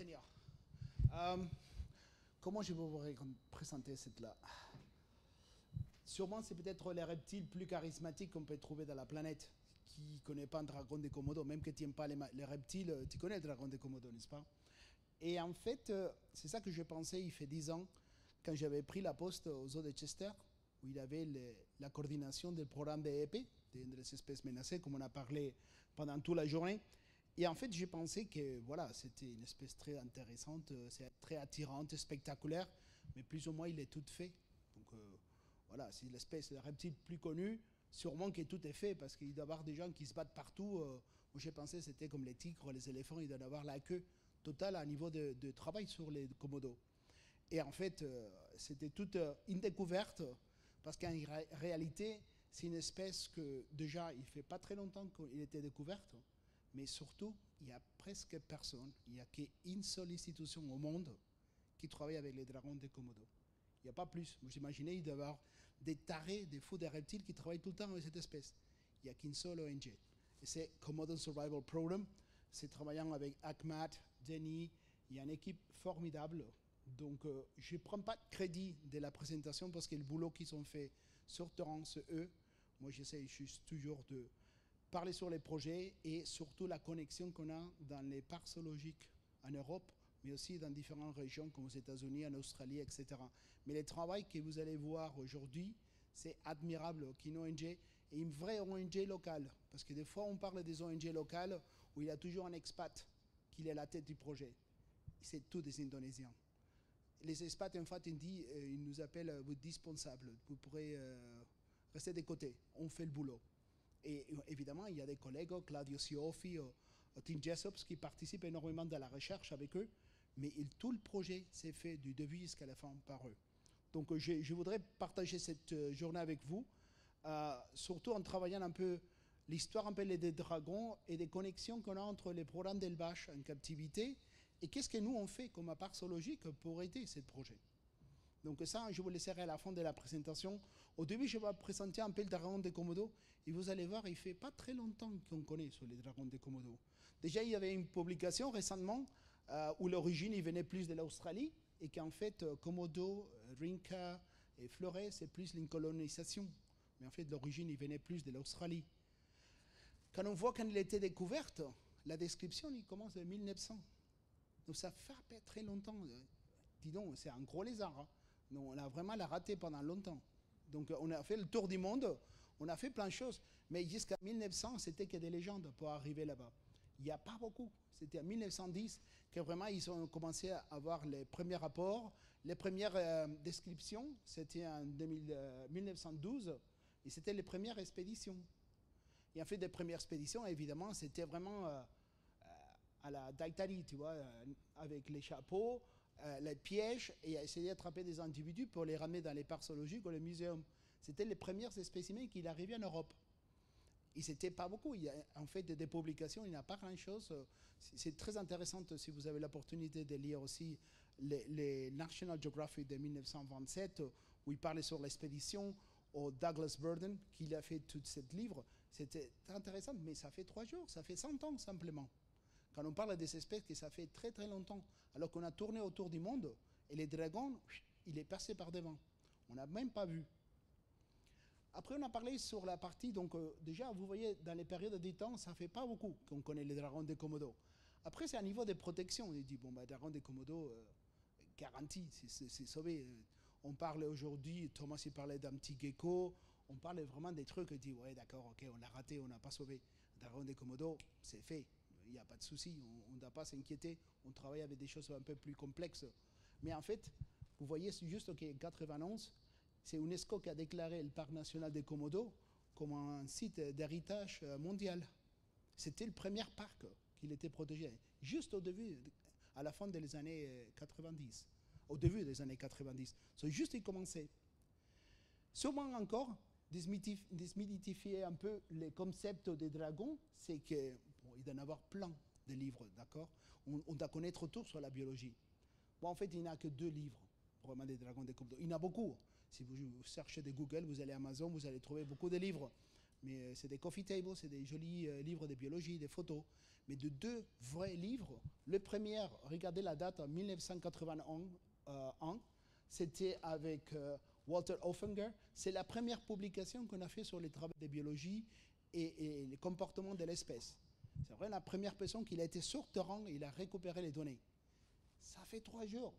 tenir. Comment je vais vous présenter cette-là? Sûrement, c'est peut-être les reptiles plus charismatiques qu'on peut trouver dans la planète. Qui ne connaît pas un dragon de Komodo? Même que tu n'aimes pas les reptiles, tu connais le dragon de Komodo, n'est-ce pas? Et en fait, c'est ça que je pensais il fait 10 ans, quand j'avais pris la poste au zoo de Chester, où il avait la coordination du programme d'EEP, des espèces menacées, comme on a parlé pendant toute la journée. Et en fait, j'ai pensé que voilà, c'était une espèce très intéressante, très attirante, spectaculaire, mais plus ou moins, il est tout fait. Donc voilà, c'est l'espèce de reptile plus connue, sûrement que tout est fait, parce qu'il doit y avoir des gens qui se battent partout. Moi, j'ai pensé que c'était comme les tigres, les éléphants, ils doivent avoir la queue totale à niveau de travail sur les Komodo. Et en fait, c'était toute une découverte, parce qu'en réalité, c'est une espèce que déjà, il ne fait pas très longtemps qu'il était découverte, mais surtout, il n'y a presque personne, il n'y a qu'une seule institution au monde qui travaille avec les dragons de Komodo. Il n'y a pas plus. Vous imaginez, il doit y avoir des tarés, des fous des reptiles qui travaillent tout le temps avec cette espèce. Il n'y a qu'une seule ONG. Et c'est Komodo Survival Program. C'est travaillant avec Ahmad, Denis. Il y a une équipe formidable. Donc, je ne prends pas de crédit de la présentation parce que le boulot qu'ils ont fait sur terrain, c'est eux. Moi, j'essaie juste toujours de parler sur les projets et surtout la connexion qu'on a dans les parcs zoologiques en Europe, mais aussi dans différentes régions comme aux États-Unis, en Australie, etc. Mais le travail que vous allez voir aujourd'hui, c'est admirable qu'une ONG et une vraie ONG locale. Parce que des fois, on parle des ONG locales où il y a toujours un expat qui est à la tête du projet. C'est tous des Indonésiens. Les expats, en fait, ils nous appellent vous dispensables. Vous pourrez rester de côté. On fait le boulot. Et évidemment, il y a des collègues, Claudio Siofi, Tim Jessops, qui participent énormément dans la recherche avec eux. Mais tout le projet s'est fait du début jusqu'à la fin par eux. Donc je voudrais partager cette journée avec vous, surtout en travaillant un peu l'histoire un peu des dragons et des connexions qu'on a entre les programmes d'élevage en captivité et qu'est-ce que nous on fait comme parc zoologique pour aider ce projet. Donc ça, je vous laisserai à la fin de la présentation. Au début, je vais présenter un peu le dragon de Komodo. Et vous allez voir, il ne fait pas très longtemps qu'on connaît sur les dragons de Komodo. Déjà, il y avait une publication récemment où l'origine venait plus de l'Australie et qu'en fait, Komodo, Rinca et Flores, c'est plus une colonisation. Mais en fait, l'origine venait plus de l'Australie. Quand on voit quand il a été découverte, la description, il commence en 1900. Donc ça fait pas très longtemps. Dis donc, c'est un gros lézard. Hein. Donc, on a vraiment la raté pendant longtemps. Donc on a fait le tour du monde, on a fait plein de choses. Mais jusqu'à 1900, c'était que des légendes pour arriver là-bas. Il n'y a pas beaucoup. C'était en 1910 que vraiment ils ont commencé à avoir les premiers rapports, les premières descriptions. C'était en 1912 et c'était les premières expéditions. Et en fait, les premières expéditions, évidemment, c'était vraiment à la Daitari, tu vois, avec les chapeaux, les pièges, et essayer d'attraper des individus pour les ramener dans les parcs zoologiques ou les muséums. C'était les premiers spécimens qui arrivaient en Europe. Et c'était pas beaucoup. Il y a, en fait, des publications, il n'y a pas grand-chose. C'est très intéressant si vous avez l'opportunité de lire aussi les National Geographic de 1927, où il parlait sur l'expédition, au Douglas Burden, qui a fait tout ce livre. C'était très intéressant, mais ça fait 3 jours, ça fait 100 ans simplement. Quand on parle des espèces, que ça fait très très longtemps, alors qu'on a tourné autour du monde, et les dragons, il est passé par devant. On n'a même pas vu. Après, on a parlé sur la partie, donc déjà, vous voyez, dans les périodes de temps, ça ne fait pas beaucoup qu'on connaît les dragons de Komodo. Après, c'est un niveau de protection. On dit, bon, bah, dragon de Komodo, garanti, c'est sauvé. On parle aujourd'hui, Thomas il parlait d'un petit gecko, on parle vraiment des trucs, on dit, ouais, d'accord, ok, on l'a raté, on n'a pas sauvé. Dragon de Komodo, c'est fait. Il n'y a pas de souci, on ne doit pas s'inquiéter. On travaille avec des choses un peu plus complexes. Mais en fait, vous voyez juste qu'en 91, c'est UNESCO qui a déclaré le parc national des Komodo comme un site d'héritage mondial. C'était le premier parc qui était protégé, juste au début, à la fin des années 90. Au début des années 90. C'est juste qu'il commençait. Sûrement encore, désmythifier un peu les concepts des dragons, c'est qu'il doit y en avoir plein de livres, d'accord? On doit connaître tout sur la biologie. Bon, en fait, il n'y a que 2 livres, vraiment, des dragons de Komodo. Il y en a beaucoup. Si vous cherchez de Google, vous allez à Amazon, vous allez trouver beaucoup de livres. Mais c'est des coffee tables, c'est des jolis livres de biologie, des photos. Mais de deux vrais livres. Le premier, regardez la date, en 1981, c'était avec Walter Hoffinger. C'est la première publication qu'on a fait sur les travaux de biologie et les comportements de l'espèce. C'est vrai, la première personne qui a été sur terrain, il a récupéré les données. Ça fait 3 jours.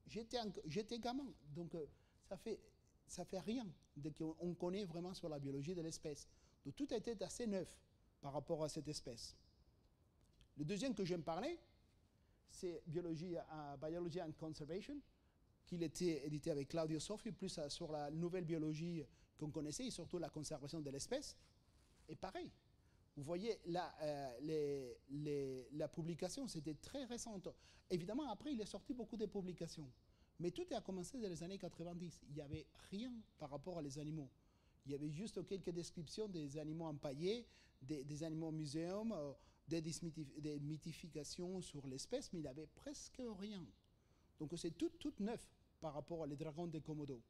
J'étais gamin, donc ça fait rien de qu'on connaît vraiment sur la biologie de l'espèce. Donc tout a été assez neuf par rapport à cette espèce. Le deuxième que je vais me parler, c'est Biology and Conservation, qu'il était édité avec Claudio Soffi, plus sur la nouvelle biologie qu'on connaissait, et surtout la conservation de l'espèce. Et pareil, vous voyez, la publication, c'était très récente. Évidemment, après, il est sorti beaucoup de publications. Mais tout a commencé dans les années 90. Il n'y avait rien par rapport à les animaux. Il y avait juste quelques descriptions des animaux empaillés, des animaux au muséum, des mythifications sur l'espèce, mais il n'y avait presque rien. Donc c'est tout neuf par rapport aux dragons de Komodo.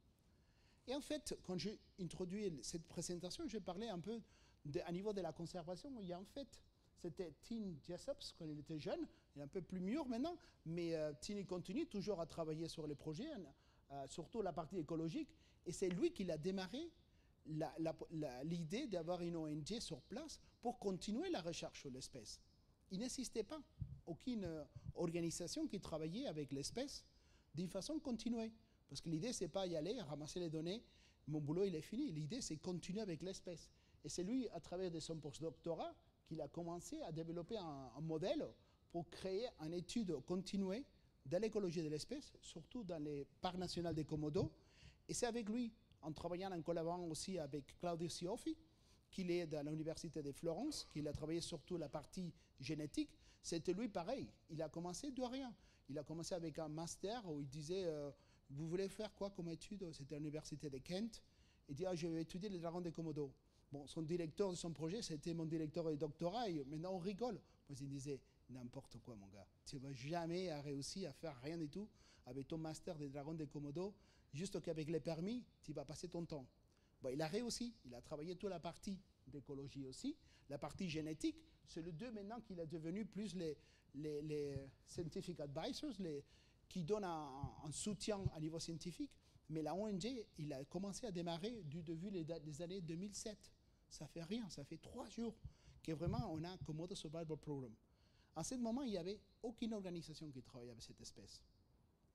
Et en fait, quand j'ai introduit cette présentation, j'ai parlé un peu à niveau de la conservation. Il y a en fait, c'était Tim Jessops quand il était jeune, il est un peu plus mûr maintenant, mais Tim il continue toujours à travailler sur les projets, surtout la partie écologique, et c'est lui qui a démarré l'idée d'avoir une ONG sur place pour continuer la recherche sur l'espèce. Il n'existait pas aucune organisation qui travaillait avec l'espèce d'une façon continuée. Parce que l'idée, c'est pas y aller, ramasser les données, mon boulot, il est fini. L'idée, c'est continuer avec l'espèce. Et c'est lui, à travers de son postdoctorat, qu'il a commencé à développer un modèle pour créer une étude continuée de l'écologie de l'espèce, surtout dans les parcs nationaux des Komodo. Et c'est avec lui, en travaillant, en collaborant aussi avec Claudio Soffi, qu'il est dans l'université de Florence, qu'il a travaillé surtout la partie génétique. C'était lui pareil. Il a commencé de rien. Il a commencé avec un master où il disait vous voulez faire quoi comme étude? C'était à l'université de Kent. Il dit je vais étudier les dragons de Komodo. Bon, son directeur de son projet, c'était mon directeur de doctorat. Et maintenant, on rigole. Parce qu'il disait n'importe quoi, mon gars. Tu ne vas jamais réussir à faire rien du tout avec ton master des dragons de Komodo. Juste qu'avec les permis, tu vas passer ton temps. Bon, il a réussi. Il a travaillé toute la partie d'écologie aussi. La partie génétique, c'est le deux maintenant qu'il est devenu plus les scientific advisors, qui donnent un soutien à niveau scientifique. Mais la ONG, il a commencé à démarrer du début des années 2007. Ça fait rien, ça fait 3 jours que vraiment on a un Komodo Survival Program. À ce moment, il n'y avait aucune organisation qui travaillait avec cette espèce.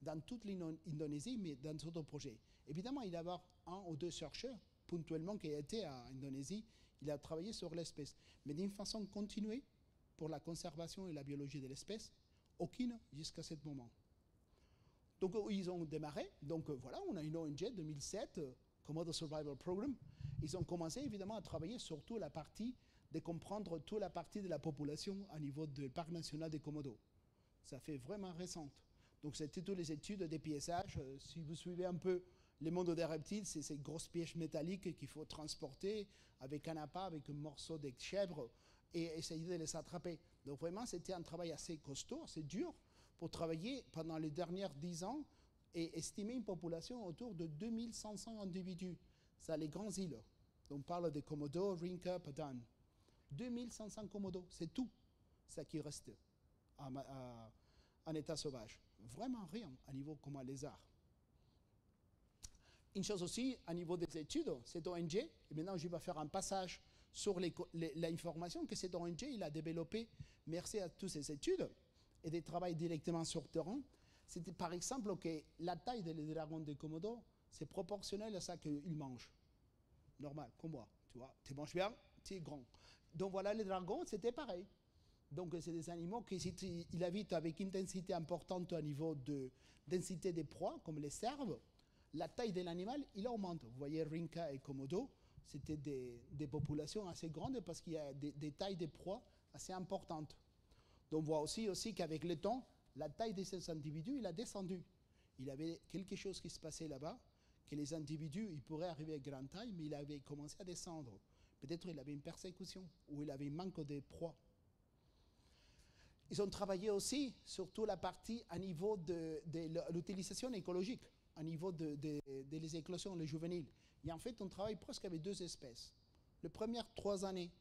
Dans toute l'Indonésie, mais dans d'autres projets. Évidemment, il y avait 1 ou 2 chercheurs ponctuellement qui étaient en Indonésie. Il a travaillé sur l'espèce. Mais d'une façon continuée, pour la conservation et la biologie de l'espèce, aucune jusqu'à ce moment. Donc ils ont démarré. Donc voilà, on a une ONG 2007, Komodo Survival Program. Ils ont commencé évidemment à travailler sur toute la partie, de comprendre toute la partie de la population à niveau du parc national des Komodo. Ça fait vraiment récent. Donc c'était toutes les études des piéçages. Si vous suivez un peu le monde des reptiles, c'est ces grosses pièges métalliques qu'il faut transporter avec un appât, avec un morceau de chèvre et essayer de les attraper. Donc vraiment, c'était un travail assez costaud, assez dur pour travailler pendant les dernières 10 ans et estimer une population autour de 2500 individus. C'est les grandes îles. On parle des Komodo, Rinca, Padan. 2500 Komodo, c'est tout ça qui reste en état sauvage. Vraiment rien à niveau comme un lézard. Une chose aussi, à niveau des études, cette ONG, et maintenant je vais faire un passage sur l'information que cette ONG il a développée merci à toutes ces études et des travaux directement sur le terrain. C'était par exemple que la taille des dragons de Komodo, c'est proportionnel à ça qu'ils mangent. Normal, comme moi, tu vois. Tu manges bien, tu es grand. Donc voilà, les dragons, c'était pareil. Donc c'est des animaux qui ils habitent avec une densité importante au niveau de densité des proies, comme les cerfs. La taille de l'animal, il augmente. Vous voyez, Rinca et Komodo, c'était des populations assez grandes parce qu'il y a des tailles de proies assez importantes. Donc on voit aussi qu'avec le temps, la taille de ces individus, il a descendu. Il y avait quelque chose qui se passait là-bas, que les individus, ils pourraient arriver à grande taille, mais il avait commencé à descendre. Peut-être il avait une persécution ou il avait un manque de proies. Ils ont travaillé aussi sur toute la partie à niveau de l'utilisation écologique, à niveau des éclosions, les juvéniles. Et en fait, on travaille presque avec 2 espèces. Les premières 3 années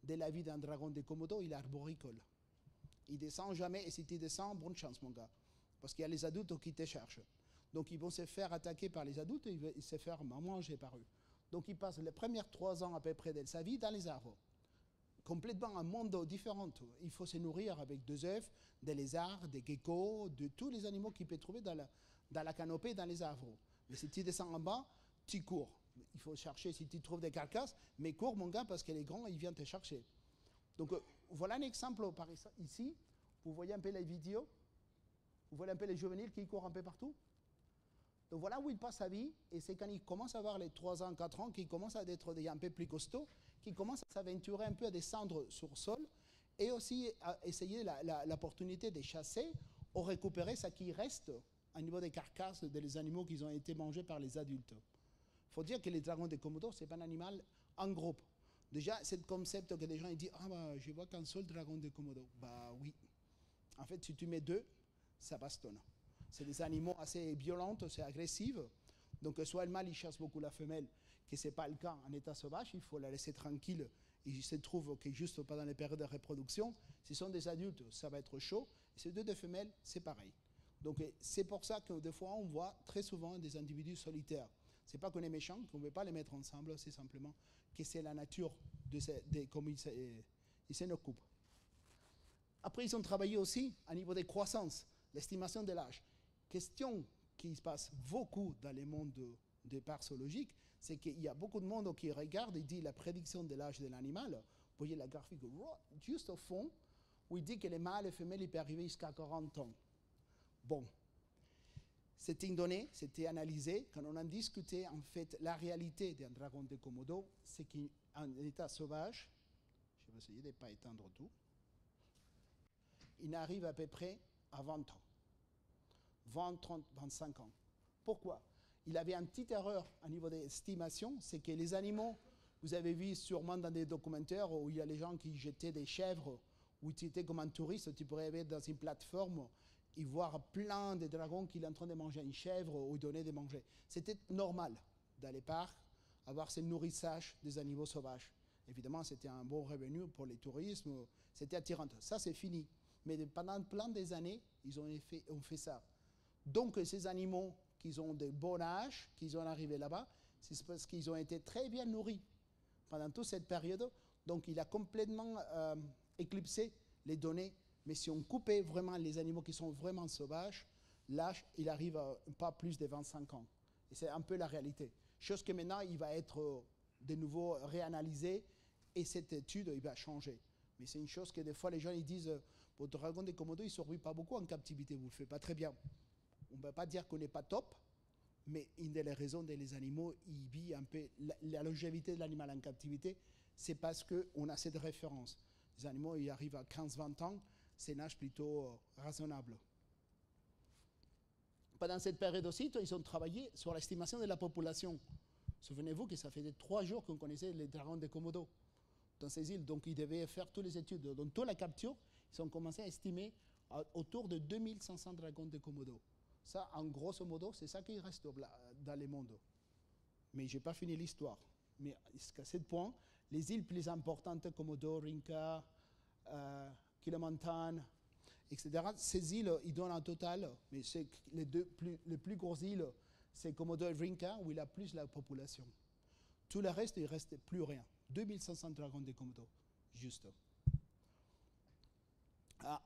de la vie d'un dragon de Komodo, il est arboricole. Il descend jamais, et si tu descends, bonne chance, mon gars. Parce qu'il y a les adultes qui te cherchent. Donc, ils vont se faire attaquer par les adultes et ils vont se faire manger par eux. Donc, il passe les premières 3 ans à peu près de sa vie dans les arbres. Complètement un monde différent. Il faut se nourrir avec des œufs, des lézards, des geckos, de tous les animaux qu'il peut trouver dans la canopée, dans les arbres. Mais si tu descends en bas, tu cours. Il faut chercher si tu trouves des carcasses, mais cours, mon gars, parce que les grands, ils viennent te chercher. Donc, voilà un exemple par ici. Vous voyez un peu les vidéos. Vous voyez un peu les juvéniles qui courent un peu partout. Donc voilà où il passe sa vie, et c'est quand il commence à avoir les 3 ans, 4 ans, qu'il commence à être déjà un peu plus costaud, qu'il commence à s'aventurer un peu à descendre sur le sol, et aussi à essayer l'opportunité de chasser ou récupérer ce qui reste au niveau des carcasses des animaux qui ont été mangés par les adultes. Il faut dire que les dragons de Komodo, ce n'est pas un animal en groupe. Déjà, c'est le concept que des gens ils disent « Ah, bah, je vois qu'un seul dragon de Komodo. » Bah oui. En fait, si tu mets 2, ça bastonne. C'est des animaux assez violents, c'est agressif. Donc, soit le mâle, il chasse beaucoup la femelle, que ce n'est pas le cas en état sauvage, il faut la laisser tranquille. Il se trouve que juste pendant les périodes de reproduction, si ce sont des adultes, ça va être chaud. Et ces 2 de femelles, c'est pareil. Donc, c'est pour ça que des fois, on voit très souvent des individus solitaires. Ce n'est pas qu'on est méchant, qu'on ne veut pas les mettre ensemble, c'est simplement que c'est la nature de comme ils s'en occupent. Après, ils ont travaillé aussi à niveau de croissance, l'estimation de l'âge. Question qui se passe beaucoup dans les mondes des parcs zoologiques, c'est qu'il y a beaucoup de monde qui regarde et dit la prédiction de l'âge de l'animal. Vous voyez la graphique juste au fond, où il dit que les mâles et les femelles peuvent arriver jusqu'à 40 ans. Bon, c'était une donnée, c'était analysé. Quand on a discuté, en fait, la réalité d'un dragon de Komodo, c'est qu'en état sauvage, je vais essayer de ne pas étendre tout, il arrive à peu près à 20 ans. 20, 30, 25 ans. Pourquoi? Il avait une petite erreur au niveau des estimations, c'est que les animaux, vous avez vu sûrement dans des documentaires où il y a les gens qui jetaient des chèvres, où tu étais comme un touriste, tu pourrais aller dans une plateforme et voir plein de dragons qui sont en train de manger une chèvre ou donner de manger. C'était normal dans les parcs, avoir ce nourrissage des animaux sauvages. Évidemment, c'était un bon revenu pour les touristes, c'était attirant. Ça, c'est fini. Mais pendant plein des années, ils ont fait ça. Donc, ces animaux qui ont de bon âge, qui sont arrivés là-bas, c'est parce qu'ils ont été très bien nourris pendant toute cette période. Donc, il a complètement éclipsé les données. Mais si on coupait vraiment les animaux qui sont vraiment sauvages, l'âge, il arrive à pas plus de 25 ans. Et c'est un peu la réalité. Chose que maintenant, il va être de nouveau réanalysé et cette étude, il va changer. Mais c'est une chose que des fois, les gens ils disent votre dragon de Komodo, il ne survit pas beaucoup en captivité, vous ne le faites pas très bien. On ne va pas dire qu'on n'est pas top, mais une des raisons des animaux, ils vivent un peu. La longévité de l'animal en captivité, c'est parce qu'on a cette référence. Les animaux, ils arrivent à 15-20 ans, c'est un âge plutôt raisonnable. Pendant cette période aussi, ils ont travaillé sur l'estimation de la population. Souvenez-vous que ça fait 3 jours qu'on connaissait les dragons de Komodo dans ces îles. Donc, ils devaient faire toutes les études. Dans toute la capture, ils ont commencé à estimer autour de 2500 dragons de Komodo. Ça, en grosso modo, c'est ça qui reste dans le monde. Mais je n'ai pas fini l'histoire. Mais jusqu'à ce point, les îles plus importantes, Komodo, Rinca, Kilimantan, etc., ces îles, ils donnent un total, mais c'est les plus grosses îles, c'est Komodo et Rinca, où il y a plus la population. Tout le reste, il ne reste plus rien. 2500 dragons de Komodo, juste.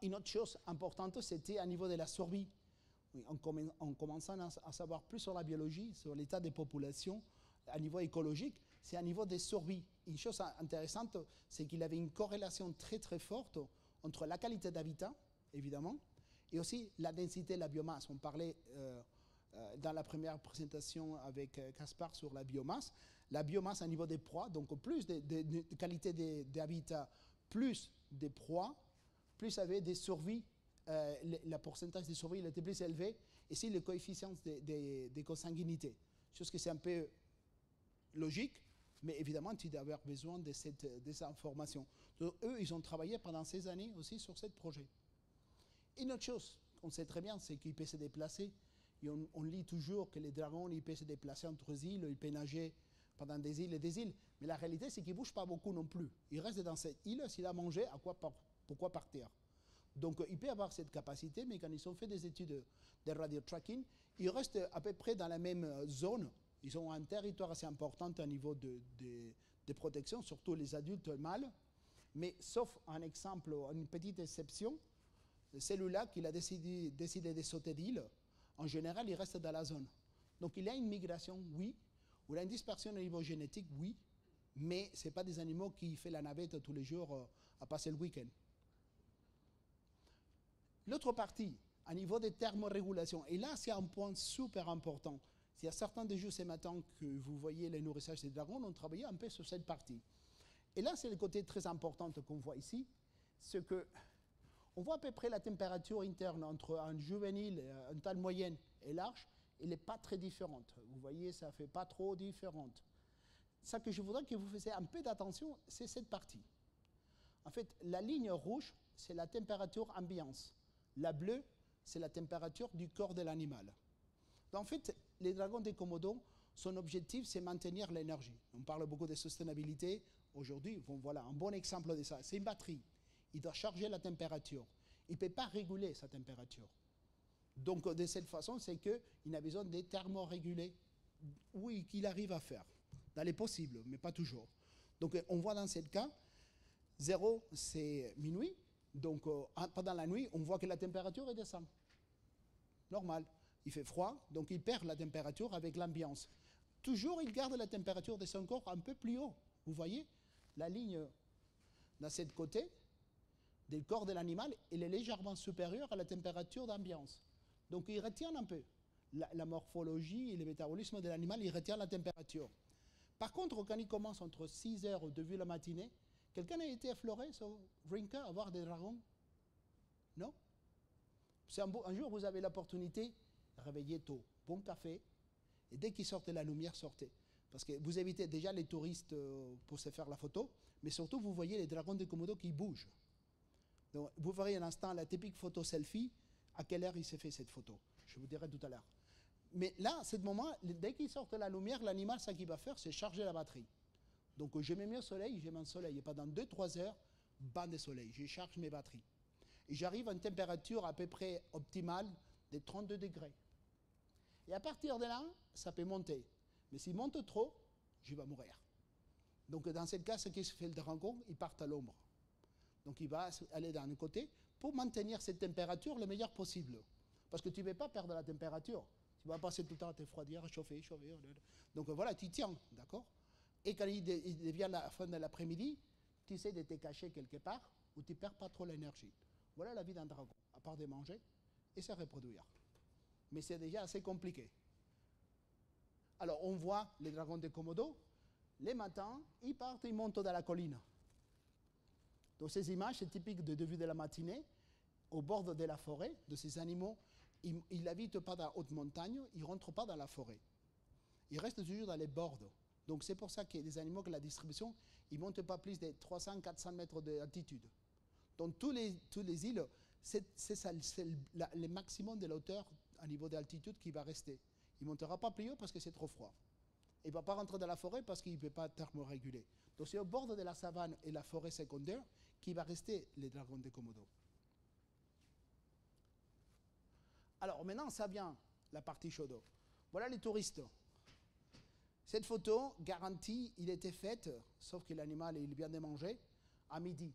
Une autre chose importante, c'était à niveau de la survie. Oui, en commençant à savoir plus sur la biologie, sur l'état des populations, à niveau écologique, c'est à niveau des survies. Une chose intéressante, c'est qu'il avait une corrélation très très forte entre la qualité d'habitat, évidemment, et aussi la densité de la biomasse. On parlait dans la première présentation avec Caspar sur la biomasse. La biomasse à niveau des proies, donc plus de qualité d'habitat, plus des proies, plus avait des survies. Le pourcentage de survie était plus élevé, et c'est le coefficient de consanguinité. Chose que c'est un peu logique, mais évidemment, tu dois avoir besoin de ces informations. Donc, eux, ils ont travaillé pendant ces années aussi sur ce projet. Une autre chose qu'on sait très bien, c'est qu'ils peuvent se déplacer. Et on lit toujours que les dragons, ils peuvent se déplacer entre îles, ils peuvent nager pendant des îles et des îles. Mais la réalité, c'est qu'il ne bouge pas beaucoup non plus. Il reste dans cette île, s'il a mangé, pourquoi partir? Donc il peut avoir cette capacité, mais quand ils ont fait des études de radio tracking, ils restent à peu près dans la même zone. Ils ont un territoire assez important au niveau de protection, surtout les adultes mâles. Mais sauf un exemple, une petite exception, celui-là qui a décidé de sauter d'île, en général, il reste dans la zone. Donc il y a une migration, oui. Il y a une dispersion au niveau génétique, oui. Mais ce n'est pas des animaux qui font la navette tous les jours à passer le week-end. L'autre partie, à niveau des thermorégulations, et là c'est un point super important. Il y a certains des jours ce matin que vous voyez les nourrissages des dragons, on travaillait un peu sur cette partie. Et là c'est le côté très important qu'on voit ici, c'est que on voit à peu près la température interne entre un juvénile, une taille moyenne et large, elle n'est pas très différente. Vous voyez, ça ne fait pas trop différente. Ce que je voudrais que vous fassiez un peu d'attention, c'est cette partie. En fait, la ligne rouge, c'est la température ambiance. La bleue, c'est la température du corps de l'animal. En fait, les dragons des Komodo, son objectif, c'est maintenir l'énergie. On parle beaucoup de soutenabilité. Aujourd'hui, bon, voilà, un bon exemple de ça. C'est une batterie. Il doit charger la température. Il ne peut pas réguler sa température. Donc, de cette façon, c'est qu'il a besoin de thermoréguler. Oui, qu'il arrive à faire. Dans les possibles, mais pas toujours. Donc, on voit dans ce cas, 0, c'est minuit. Donc, pendant la nuit, on voit que la température descend. Normal. Il fait froid, donc il perd la température avec l'ambiance. Toujours, il garde la température de son corps un peu plus haut. Vous voyez, la ligne de ce côté du corps de l'animal, elle est légèrement supérieure à la température d'ambiance. Donc, il retient un peu. La morphologie et le métabolisme de l'animal, il retient la température. Par contre, quand il commence entre 6 heures au début de la matinée, quelqu'un a été effleuré sur Rinka à voir des dragons? Non? Un jour, vous avez l'opportunité de réveiller tôt, bon café, et dès qu'il sortait la lumière, sortez. Parce que vous évitez déjà les touristes pour se faire la photo, mais surtout, vous voyez les dragons de Komodo qui bougent. Donc, vous verrez un instant la typique photo selfie, à quelle heure il s'est fait cette photo. Je vous dirai tout à l'heure. Mais là, à ce moment, dès qu'il sort la lumière, l'animal, ce qu'il va faire, c'est charger la batterie. Donc, je me mets au soleil, je mets un soleil. Et pendant 2-3 heures, banc de soleil, je charge mes batteries. Et j'arrive à une température à peu près optimale de 32 degrés. Et à partir de là, ça peut monter. Mais s'il monte trop, je vais mourir. Donc, dans ce cas, ce qui se fait le dragon, il part à l'ombre. Donc, il va aller dans un côté pour maintenir cette température le meilleur possible. Parce que tu ne veux pas perdre la température. Tu vas passer tout le temps à te refroidir, à chauffer. Donc, voilà, tu tiens, d'accord? Et quand il devient la fin de l'après-midi, tu essaies de te cacher quelque part où tu ne perds pas trop l'énergie. Voilà la vie d'un dragon, à part de manger et se reproduire. Mais c'est déjà assez compliqué. Alors, on voit les dragons de Komodo. Les matins, ils partent, ils montent dans la colline. Donc, ces images, c'est typique de début de la matinée, au bord de la forêt, de ces animaux. Ils n'habitent pas dans la haute montagne, ils ne rentrent pas dans la forêt. Ils restent toujours dans les bords. Donc, c'est pour ça que les animaux, que la distribution, ils ne montent pas plus de 300-400 mètres d'altitude. Donc, tous les îles, c'est le maximum de la hauteur à niveau d'altitude qui va rester. Il ne montera pas plus haut parce que c'est trop froid. Il ne va pas rentrer dans la forêt parce qu'il ne peut pas thermoréguler. Donc, c'est au bord de la savane et la forêt secondaire qui va rester les dragons de Komodo. Alors, maintenant, ça vient la partie chaude. Voilà les touristes. Cette photo, garantie, il était faite, sauf que l'animal, il vient de manger, à midi.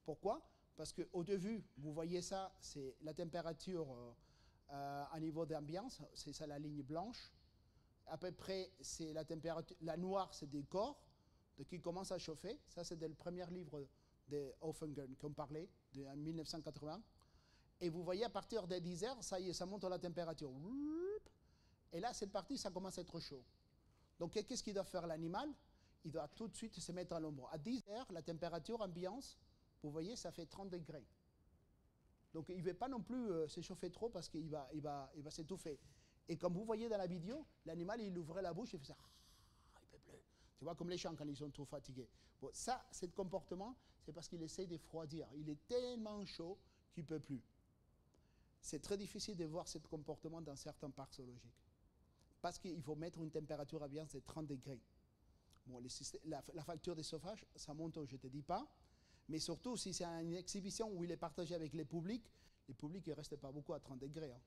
Pourquoi? Parce qu'au début, vous voyez ça, c'est la température à niveau d'ambiance, c'est ça la ligne blanche. À peu près, c'est la température, la noire, c'est des corps qui commencent à chauffer. Ça, c'est le premier livre de Offengen qu'on parlait, en 1980. Et vous voyez, à partir des 10 heures, ça y est, ça monte la température. Et là, cette partie, ça commence à être chaud. Donc, qu'est-ce qu'il doit faire l'animal? Il doit tout de suite se mettre à l'ombre. À 10 heures, la température ambiance, vous voyez, ça fait 30 degrés. Donc, il ne veut pas non plus s'échauffer trop parce qu'il va s'étouffer. Et comme vous voyez dans la vidéo, l'animal, il ouvrait la bouche et faisait « Ah, il ne peut plus ». Tu vois, comme les chiens quand ils sont trop fatigués. Bon, ça, ce comportement, c'est parce qu'il essaie de refroidir. Il est tellement chaud qu'il ne peut plus. C'est très difficile de voir ce comportement dans certains parcs zoologiques. Parce qu'il faut mettre une température ambiante de 30 degrés. Bon, la facture de chauffage, ça monte, je ne te dis pas. Mais surtout, si c'est une exhibition où il est partagé avec les publics ne restent pas beaucoup à 30 degrés. Hein,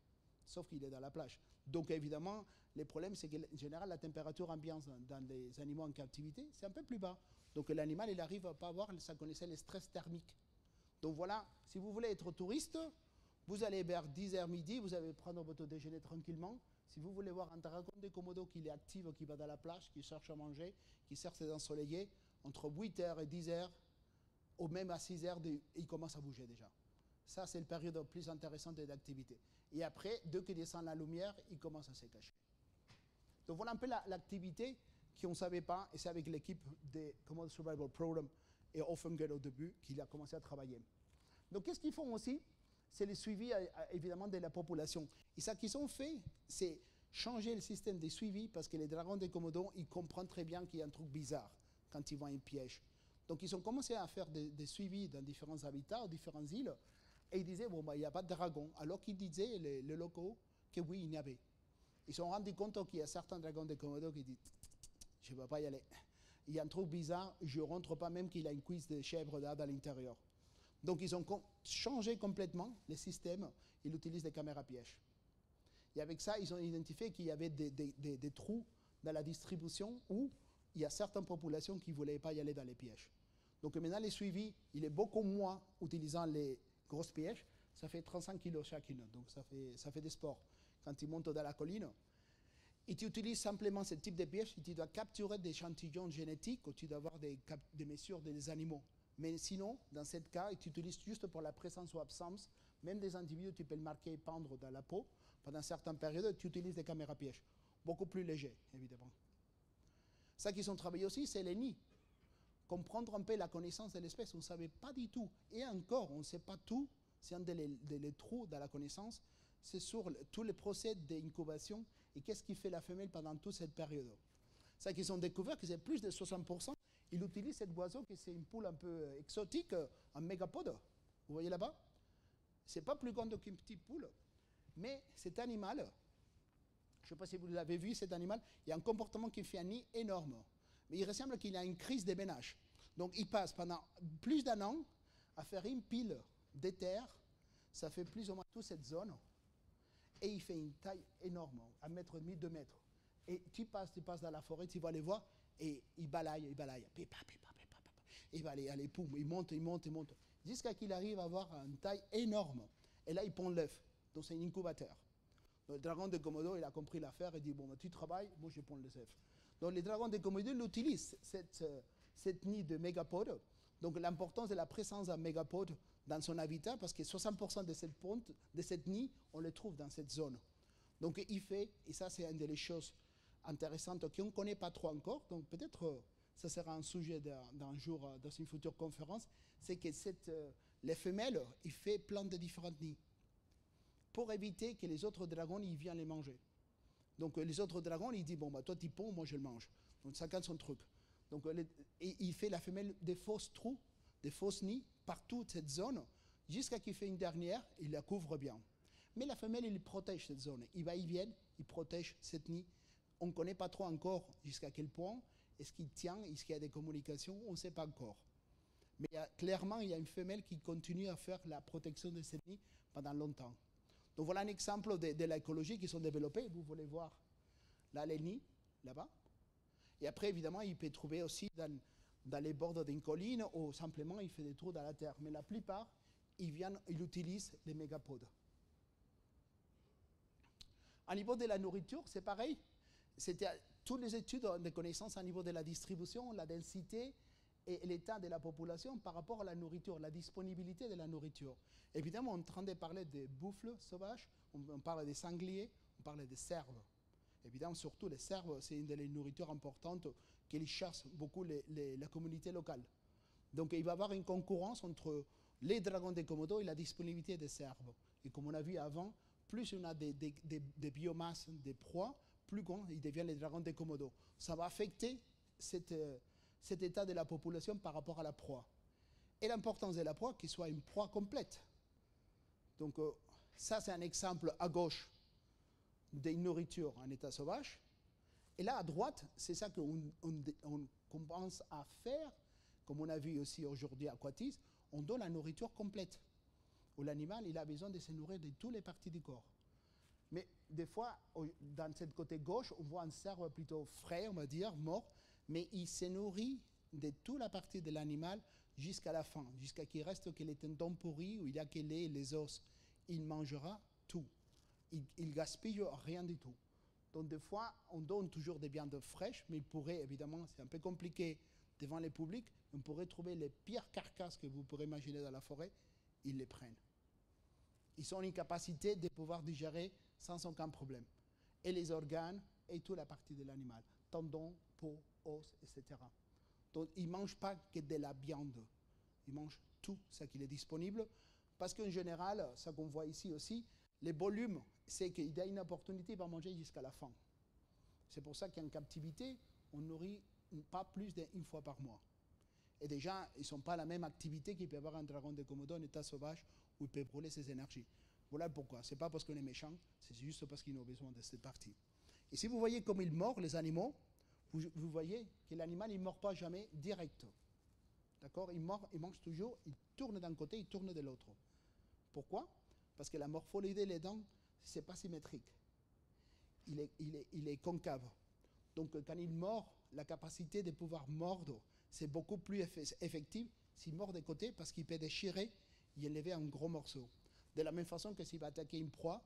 sauf qu'il est dans la plage. Donc évidemment, le problème, c'est qu'en général, la température ambiante dans les animaux en captivité, c'est un peu plus bas. Donc l'animal, il arrive à pas avoir, ça connaissait le stress thermique. Donc voilà, si vous voulez être touriste, vous allez vers 10h midi, vous allez prendre votre déjeuner tranquillement. Si vous voulez voir un dragon de Komodo qui est actif, qui va dans la plage, qui cherche à manger, qui cherche à s'ensoleiller, entre 8h et 10h, ou même à 6h, il commence à bouger déjà. Ça, c'est la période la plus intéressante d'activité. Et après, dès qu'il descend la lumière, il commence à se cacher. Donc voilà un peu l'activité qu'on ne savait pas, et c'est avec l'équipe de Komodo Survival Program et Offengate au début qu'il a commencé à travailler. Donc qu'est-ce qu'ils font aussi? C'est le suivi évidemment de la population. Et ça qu'ils ont fait, c'est changer le système de suivi parce que les dragons de Komodo, ils comprennent très bien qu'il y a un truc bizarre quand ils voient un piège. Donc ils ont commencé à faire des suivis dans différents habitats, différentes îles, et ils disaient, bon, bah, il n'y a pas de dragon, alors qu'ils disaient, les locaux, que oui, il y avait. Ils se sont rendus compte qu'il y a certains dragons de Komodo qui disent, je ne vais pas y aller. Il y a un truc bizarre, je ne rentre pas même qu'il a une cuisse de chèvre là à l'intérieur. Donc ils ont changé complètement le système, ils utilisent des caméras pièges. Et avec ça, ils ont identifié qu'il y avait des trous dans la distribution où il y a certaines populations qui ne voulaient pas y aller dans les pièges. Donc maintenant, le suivi, il est beaucoup moins utilisant les grosses pièges. Ça fait 35 kilos chacune, donc ça fait des sports. Quand ils montent dans la colline, et tu utilises simplement ce type de piège, et tu dois capturer des échantillons génétiques ou tu dois avoir des mesures des animaux. Mais sinon, dans ce cas, tu utilises juste pour la présence ou absence, même des individus, tu peux le marquer et pendre dans la peau. Pendant certaines périodes, tu utilises des caméras pièges. Beaucoup plus légers, évidemment. Ça qu'ils ont travaillé aussi, c'est les nids. Comprendre un peu la connaissance de l'espèce. On ne savait pas du tout. Et encore, on ne sait pas tout. C'est un des trous dans la connaissance. C'est sur tous les procès d'incubation et qu'est-ce qui fait la femelle pendant toute cette période. Ça qu'ils ont découvert que c'est plus de 60%. Ils utilisent cet oiseau qui c'est une poule un peu exotique, un mégapode. Vous voyez là-bas? C'est pas plus grand qu'une petite poule. Mais cet animal, je ne sais pas si vous l'avez vu, cet animal, il y a un comportement qui fait un nid énorme. Mais il ressemble qu'il a une crise de ménage. Donc il passe pendant plus d'1 an à faire une pile de terre. Ça fait plus ou moins toute cette zone. Et il fait une taille énorme, 1,5 m, 2 mètres. Et tu passes dans la forêt, tu vas les voir, et il balaye. Pépa. Il va aller, poum, il monte. Jusqu'à qu'il arrive à avoir une taille énorme. Et là, il pond l'œuf. Donc c'est un incubateur. Donc, le dragon de Komodo, il a compris l'affaire et dit, bon, tu travailles, moi je ponds les œufs. Donc les dragons de Komodo, ils utilisent cette nid de mégapodes. Donc l'importance de la présence d'un mégapode dans son habitat, parce que 60% de cette ponte, de cette nid, on le trouve dans cette zone. Donc il fait, et ça c'est une des choses intéressantes qu'on ne connaît pas trop encore, donc peut-être ça sera un sujet d'un jour dans une future conférence, c'est que les femelles, il fait plein de différents nids pour éviter que les autres dragons ils viennent les manger. Donc les autres dragons, ils disent, bon, bah, toi tu ponds, moi je le mange. Donc chacun son truc. Donc et il fait la femelle des fausses trous, des fausses nids, par toute cette zone, jusqu'à qu'il fait une dernière, il la couvre bien. Mais la femelle, il protège cette zone. Il va, il vient, il protège cette nid. On ne connaît pas trop encore jusqu'à quel point. Est-ce qu'il tient, est-ce qu'il y a des communications, on ne sait pas encore. Mais clairement, il y a une femelle qui continue à faire la protection de cette nid pendant longtemps. Donc voilà un exemple de l'écologie qui sont développés. Vous voulez voir là les nids, là-bas. Et après, évidemment, il peut trouver aussi dans les bords d'une colline ou simplement il fait des trous dans la terre. Mais la plupart, ils utilisent les mégapodes. Au niveau de la nourriture, c'est pareil. C'était toutes les études de connaissances au niveau de la distribution, la densité et l'état de la population par rapport à la nourriture, la disponibilité de la nourriture. Évidemment, on est en train de parler des buffles sauvages, on parle des sangliers, on parle des cerfs. Évidemment, surtout les cerfs, c'est une des nourritures importantes qu'ils chassent beaucoup la communauté locale. Donc il va y avoir une concurrence entre les dragons de Komodo et la disponibilité des cerfs. Et comme on a vu avant, plus on a des biomasses, des proies, plus grand, ils deviennent les dragons de Komodo. Ça va affecter cet état de la population par rapport à la proie. Et l'importance de la proie, qu'il soit une proie complète. Donc ça, c'est un exemple à gauche d'une nourriture en état sauvage. Et là, à droite, c'est ça qu'on commence à faire, comme on a vu aussi aujourd'hui à Quatis, on donne la nourriture complète. Où l'animal, il a besoin de se nourrir de toutes les parties du corps. Mais des fois, dans ce côté gauche, on voit un cerf plutôt frais, on va dire, mort, mais il se nourrit de toute la partie de l'animal jusqu'à la fin, jusqu'à qu'il reste que les tendons pourris, où il y a que les os. Il mangera tout. Il gaspille rien du tout. Donc des fois, on donne toujours des viandes fraîches, mais il pourrait, évidemment, c'est un peu compliqué devant le public, on pourrait trouver les pires carcasses que vous pourrez imaginer dans la forêt, ils les prennent. Ils ont une capacité de pouvoir digérer sans aucun problème. Et les organes et toute la partie de l'animal, tendons, peau, os, etc. Donc ils ne mangent pas que de la viande, ils mangent tout ce qui est disponible, parce qu'en général, ce qu'on voit ici aussi, les volumes, c'est qu'il y a une opportunité pour manger jusqu'à la fin. C'est pour ça qu'en captivité, on nourrit pas plus d'une fois par mois. Et déjà, ils ne sont pas la même activité qu'il peut avoir un dragon de Komodo en état sauvage où il peut brûler ses énergies. Voilà pourquoi. Ce n'est pas parce qu'on est méchant, c'est juste parce qu'ils ont besoin de cette partie. Et si vous voyez comme ils mordent les animaux, vous voyez que l'animal ne mord pas jamais direct. D'accord? Il mange toujours, il tourne d'un côté, il tourne de l'autre. Pourquoi? Parce que la morphologie des dents, ce n'est pas symétrique. Il est concave. Donc quand il mord, la capacité de pouvoir mordre, c'est beaucoup plus effectif s'il mord de côté parce qu'il peut déchirer et enlever un gros morceau. De la même façon que s'il va attaquer une proie,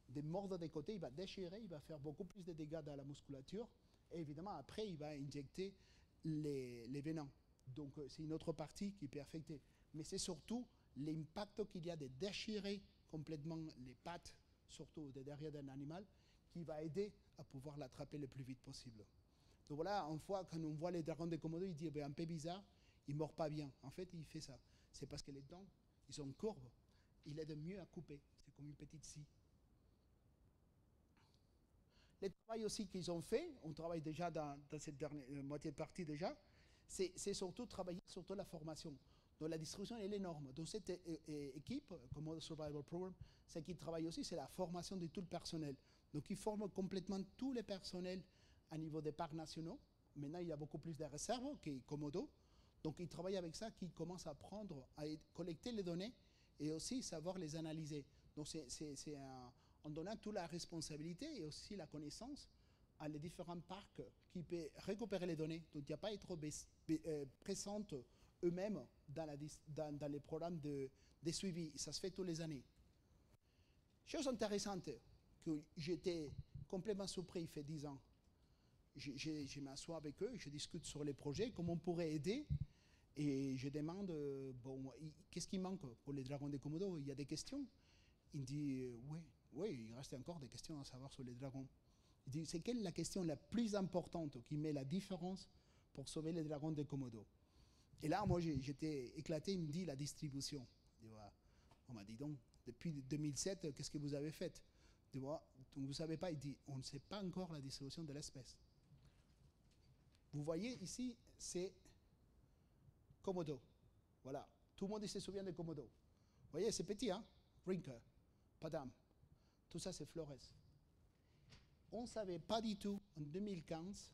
de mordre de côté, il va déchirer, il va faire beaucoup plus de dégâts dans la musculature et évidemment après il va injecter les venins. Donc c'est une autre partie qui peut affecter. Mais c'est surtout l'impact qu'il y a de déchirer complètement les pattes, surtout de derrière d'un animal, qui va aider à pouvoir l'attraper le plus vite possible. Donc voilà, une fois, quand on voit les dragons de Komodo, il dit, un peu bizarre, il ne mord pas bien. En fait, il fait ça. C'est parce que les dents, ils sont courbes. Il aide mieux à couper. C'est comme une petite scie. Le travail aussi qu'ils ont fait, on travaille déjà dans cette dernière moitié de partie déjà, c'est surtout travailler sur la formation. Donc la distribution, elle est énorme. Dans cette équipe, Komodo Survival Program, ce qui travaille aussi, c'est la formation de tout le personnel. Donc ils forment complètement tous les personnels à niveau des parcs nationaux. Maintenant, il y a beaucoup plus de réserves que Komodo. Donc ils travaillent avec ça, qui commencent à apprendre à collecter les données et aussi savoir les analyser. Donc c'est en donnant toute la responsabilité et aussi la connaissance à les différents parcs qui peuvent récupérer les données. Donc il n'y a pas à être présente eux-mêmes dans les programmes de suivi. Ça se fait tous les années. Chose intéressante que j'étais complètement surpris il fait 10 ans. Je m'assois avec eux, je discute sur les projets, comment on pourrait aider. Et je demande, bon, qu'est-ce qui manque pour les dragons de Komodo? Il y a des questions. Il dit, oui, il reste encore des questions à savoir sur les dragons. Il dit, c'est quelle la question la plus importante qui met la différence pour sauver les dragons de Komodo? Et là, moi, j'étais éclaté, il me dit la distribution. On m'a dit donc, depuis 2007, qu'est-ce que vous avez fait? Donc, vous ne savez pas, il dit, on ne sait pas encore la distribution de l'espèce. Vous voyez ici, c'est Komodo. Voilà, tout le monde se souvient de Komodo. Vous voyez, c'est petit, hein? Rinka, Padam. Tout ça, c'est Flores. On ne savait pas du tout, en 2015,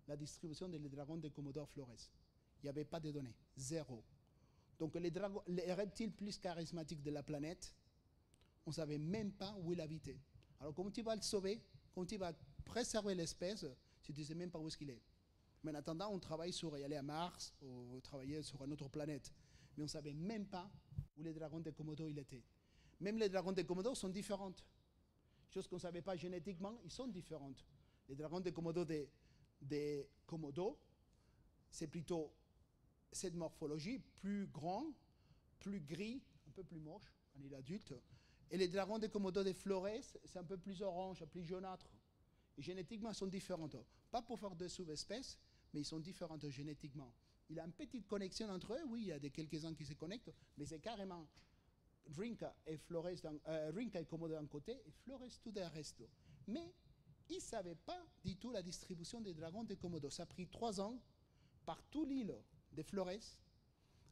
la distribution des dragons de Komodo Flores. Il n'y avait pas de données, zéro. Donc les reptiles plus charismatiques de la planète, on ne savait même pas où il habitait. Alors comment tu vas le sauver, comment tu vas préserver l'espèce, si tu ne sais même pas où est-ce qu'il est? Mais en attendant, on travaille sur y aller à Mars, ou travailler sur une autre planète. Mais on ne savait même pas où les dragons de Komodo il étaient. Même les dragons de Komodo sont différentes. Chose qu'on ne savait pas génétiquement, ils sont différentes. Les dragons de Komodo, c'est plutôt cette morphologie, plus grand, plus gris, un peu plus moche quand il est adulte. Et les dragons de Komodo de Flores, c'est un peu plus orange, plus jaunâtre. Et génétiquement, ils sont différentes. Pas pour faire de sous-espèces, mais ils sont différentes génétiquement. Il y a une petite connexion entre eux, oui, il y a quelques-uns qui se connectent, mais c'est carrément Rinka et Rinka et Komodo d'un côté et Flores tout le reste. Mais ils ne savaient pas du tout la distribution des dragons de Komodo. Ça a pris 3 ans par toute l'île de Flores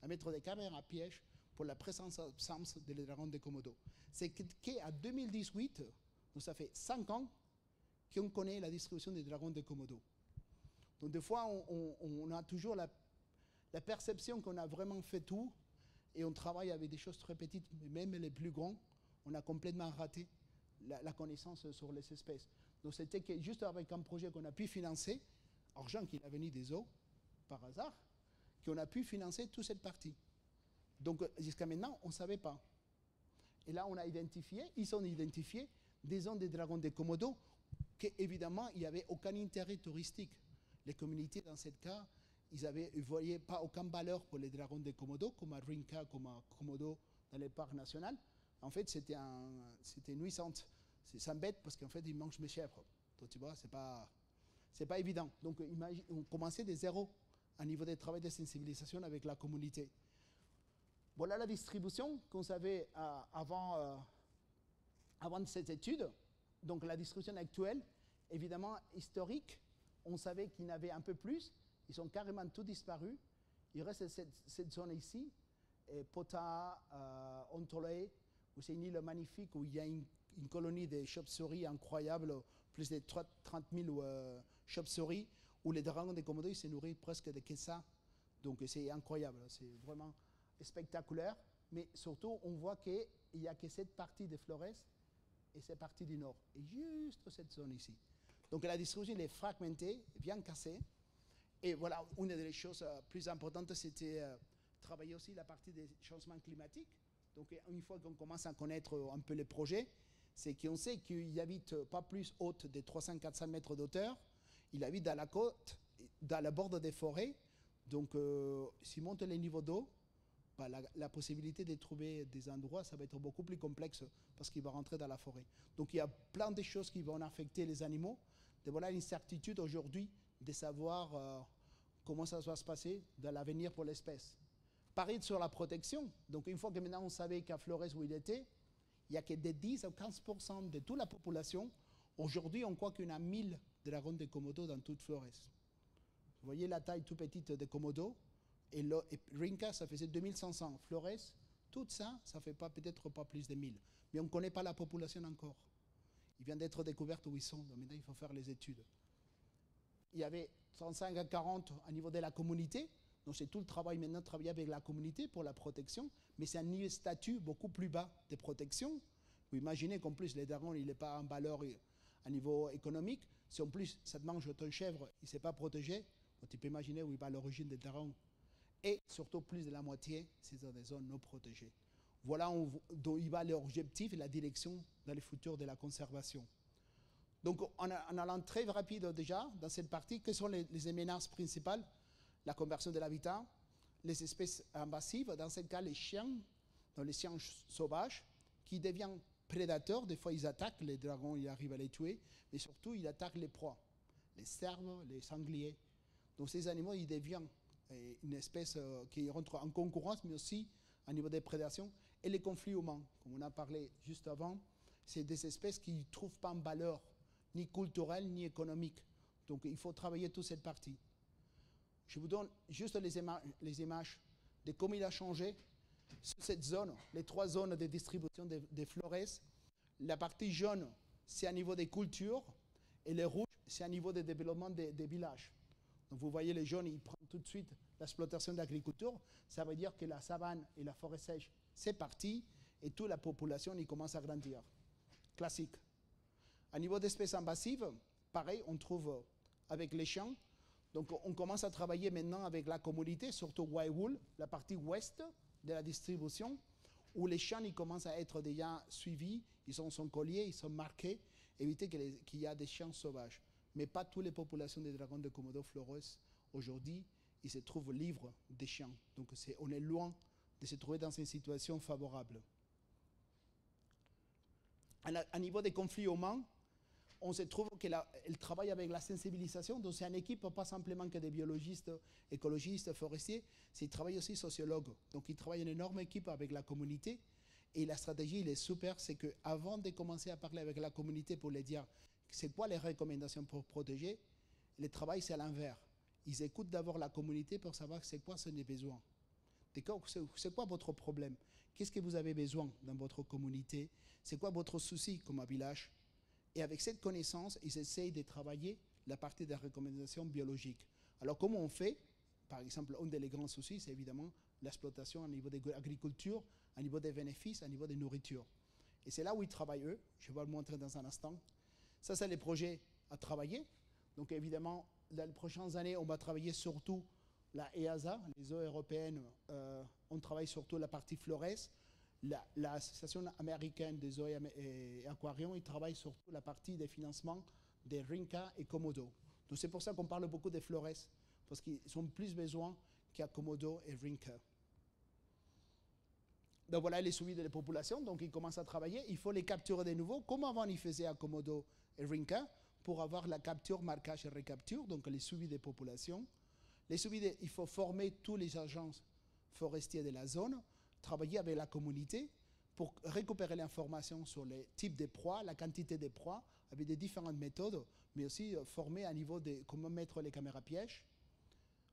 à mettre des caméras à piège pour la présence-absence des dragons de Komodo. C'est qu'à 2018, donc ça fait 5 ans qu'on connaît la distribution des dragons de Komodo. Donc des fois, on a toujours la perception qu'on a vraiment fait tout et on travaille avec des choses très petites, mais même les plus grands, on a complètement raté la connaissance sur les espèces. Donc c'était juste avec un projet qu'on a pu financer, argent qui est venu des eaux, par hasard, qu'on a pu financer toute cette partie. Donc jusqu'à maintenant, on ne savait pas. Et là, on a identifié, ils ont identifié des zones des dragons de Komodo qu'évidemment, il n'y avait aucun intérêt touristique. Les communautés, dans ce cas, ils ne voyaient pas aucune valeur pour les dragons de Komodo, comme à Rinka, comme à Komodo dans les parcs nationaux. En fait, c'était nuisante. Ça m'embête parce qu'en fait, ils mangent mes chèvres. Donc, tu vois, c'est pas évident. Donc, on commençait de zéro à niveau des travaux de sensibilisation avec la communauté. Voilà la distribution qu'on savait avant cette étude. Donc, la distribution actuelle, évidemment, historique, on savait qu'il y en avait un peu plus. Ils sont carrément tous disparus. Il reste cette zone ici, Pota, Ontolé, où c'est une île magnifique où il y a une colonie de chauves-souris incroyable, plus de 30 000 chauves-souris, où les dragons de Komodo se nourrissent presque de que ça. Donc c'est incroyable, c'est vraiment spectaculaire. Mais surtout, on voit qu'il n'y a que cette partie de Flores et cette partie du nord. Et juste cette zone ici. Donc la distribution est fragmentée, bien cassée. Et voilà, une des choses plus importantes, c'était travailler aussi la partie des changements climatiques. Donc une fois qu'on commence à connaître un peu les projets, c'est qu'on sait qu'il habite pas plus haute de 300-400 mètres d'auteur. Il habite dans la côte, dans le bord des forêts. Donc s'il monte les niveaux d'eau, bah, la possibilité de trouver des endroits, ça va être beaucoup plus complexe parce qu'il va rentrer dans la forêt. Donc il y a plein de choses qui vont affecter les animaux. Et voilà l'incertitude aujourd'hui de savoir comment ça va se passer dans l'avenir pour l'espèce. Pareil sur la protection. Donc une fois que maintenant on savait qu'à Flores où il était, il n'y a que de 10 à 15% de toute la population. Aujourd'hui, on croit qu'il y en a 1000 dragons de Komodo dans toute Flores. Vous voyez la taille tout petite de Komodo. Et Rinka, ça faisait 2500. Flores, tout ça, ça ne fait peut-être pas plus de 1000. Mais on ne connaît pas la population encore. Il vient d'être découvert où ils sont. Donc maintenant, il faut faire les études. Il y avait 35 à 40 au niveau de la communauté. Donc c'est tout le travail maintenant de travailler avec la communauté pour la protection. Mais c'est un statut beaucoup plus bas de protection. Vous imaginez qu'en plus, les dragons, il n'est pas en valeur à niveau économique. Si en plus, ça te mange ton chèvre, il ne s'est pas protégé, donc tu peux imaginer où il va l'origine des dragons. Et surtout, plus de la moitié, c'est dans des zones non protégées. Voilà dont il va leur objectif et la direction dans le futur de la conservation. Donc, en allant très rapide déjà dans cette partie, quelles sont les menaces principales? La conversion de l'habitat, les espèces invasives, dans ce cas les chiens sauvages, qui deviennent prédateurs. Des fois, ils attaquent les dragons, ils arrivent à les tuer, mais surtout, ils attaquent les proies, les cerfs, les sangliers. Donc, ces animaux, ils deviennent une espèce qui rentre en concurrence, mais aussi au niveau des prédations. Et les conflits humains, comme on a parlé juste avant, c'est des espèces qui ne trouvent pas de valeur, ni culturelle, ni économique. Donc, il faut travailler toute cette partie. Je vous donne juste les images de comment il a changé sur cette zone, les 3 zones de distribution des Flores. La partie jaune, c'est à niveau des cultures, et les rouges, c'est à niveau des développements des villages. Donc vous voyez, les jaunes, ils prennent tout de suite l'exploitation de l'agriculture. Ça veut dire que la savane et la forêt sèche, c'est parti, et toute la population, il commence à grandir. Classique. À niveau d'espèces invasives, pareil, on trouve avec les champs. Donc on commence à travailler maintenant avec la communauté, surtout Waiwul, la partie ouest de la distribution, où les champs ils commencent à être déjà suivis, ils sont colliers, ils sont marqués, éviter qu'il y ait des champs sauvages. Mais pas toutes les populations des dragons de Komodo Flores, aujourd'hui, ils se trouvent libres des champs. Donc on est loin de se trouver dans une situation favorable. À niveau des conflits humains, on se trouve qu'elle travaille avec la sensibilisation, donc c'est une équipe pas simplement que des biologistes, écologistes, forestiers, c'est ils travaillent aussi sociologues. Donc ils travaillent une énorme équipe avec la communauté, et la stratégie, elle est super, c'est qu'avant de commencer à parler avec la communauté pour les dire c'est quoi les recommandations pour protéger, le travail c'est à l'envers. Ils écoutent d'abord la communauté pour savoir c'est quoi ses besoins. C'est quoi votre problème? Qu'est-ce que vous avez besoin dans votre communauté? C'est quoi votre souci comme un village? Et avec cette connaissance, ils essayent de travailler la partie des recommandations biologiques. Alors comment on fait? Par exemple, un des grands soucis, c'est évidemment l'exploitation au niveau de l'agriculture, au niveau des bénéfices, au niveau des nourritures. Et c'est là où ils travaillent eux. Je vais vous le montrer dans un instant. Ça, c'est les projets à travailler. Donc évidemment, dans les prochaines années, on va travailler surtout la EASA, les eaux européennes. On travaille surtout la partie Flores. L'Association américaine des eaux et aquariums, ils travaillent surtout la partie des financements des RINCA et Komodo. Donc c'est pour ça qu'on parle beaucoup des Flores, parce qu'ils ont plus besoin qu'à Komodo et RINCA. Donc voilà les suivis de la population, donc ils commencent à travailler, il faut les capturer de nouveau, comme avant ils faisaient à Komodo et RINCA, pour avoir la capture, marquage et récapture, donc les suivis des populations. Il faut former tous les agents forestiers de la zone, travailler avec la communauté pour récupérer l'information sur les types de proies, la quantité de proies, avec des différentes méthodes, mais aussi former à niveau de comment mettre les caméras pièges.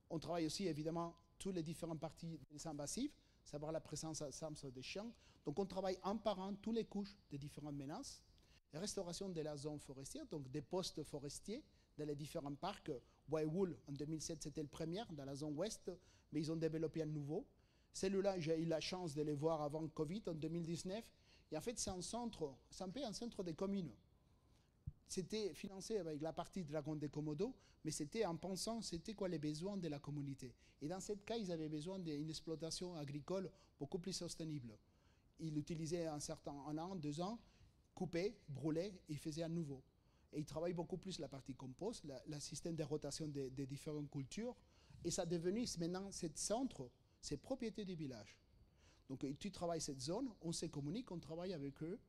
On travaille aussi évidemment toutes les différentes parties des invasifs, savoir la présence des chiens. Donc on travaille un par un toutes les couches des différentes menaces. La restauration de la zone forestière, donc des postes forestiers dans les différents parcs. Waiwul, en 2007, c'était le premier dans la zone ouest, mais ils ont développé un nouveau. Celui-là, j'ai eu la chance de les voir avant Covid, en 2019. Et en fait, c'est un centre, c'est un peu un centre des communes. C'était financé avec la partie Dragon de Komodo, mais c'était en pensant, c'était quoi les besoins de la communauté. Et dans ce cas, ils avaient besoin d'une exploitation agricole beaucoup plus soutenable. Ils l'utilisaient un an, 2 ans, coupaient, brûlaient, et ils faisaient à nouveau. Et ils travaillent beaucoup plus la partie compost, le système de rotation des différentes cultures. Et ça est devenu maintenant, ce centre, c'est propriété du village. Donc tu travailles cette zone, on se communique, on travaille avec eux.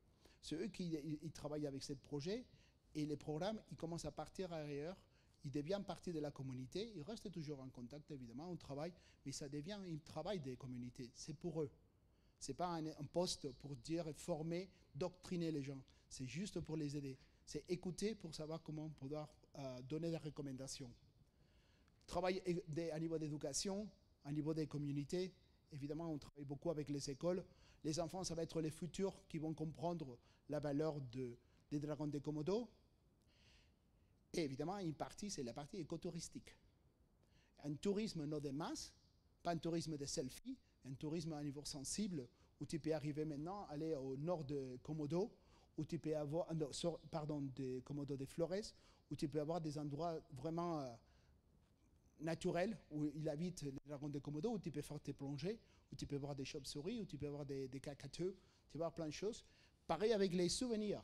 C'est eux qui ils travaillent avec ce projet. Et les programmes, ils commencent à partir ailleurs. Ils deviennent partie de la communauté. Ils restent toujours en contact, évidemment, on travaille. Mais ça devient un travail des communautés. C'est pour eux. Ce n'est pas un poste pour dire former, doctriner les gens. C'est juste pour les aider. C'est écouter pour savoir comment pouvoir donner des recommandations. Travail à niveau d'éducation, à niveau des communautés. Évidemment, on travaille beaucoup avec les écoles. Les enfants, ça va être les futurs qui vont comprendre la valeur des dragons de Komodo. Et évidemment, une partie, c'est la partie écotouristique. Un tourisme non de masse, pas un tourisme de selfie, un tourisme à un niveau sensible, où tu peux arriver maintenant, aller au nord de Komodo, où tu peux avoir, de Komodo de Flores, où tu peux avoir des endroits vraiment naturels, où il habite les dragons de Komodo, où tu peux faire tes plongées, où tu peux voir des chauves-souris, où tu peux voir des cacateux, tu peux voir plein de choses. Pareil avec les souvenirs.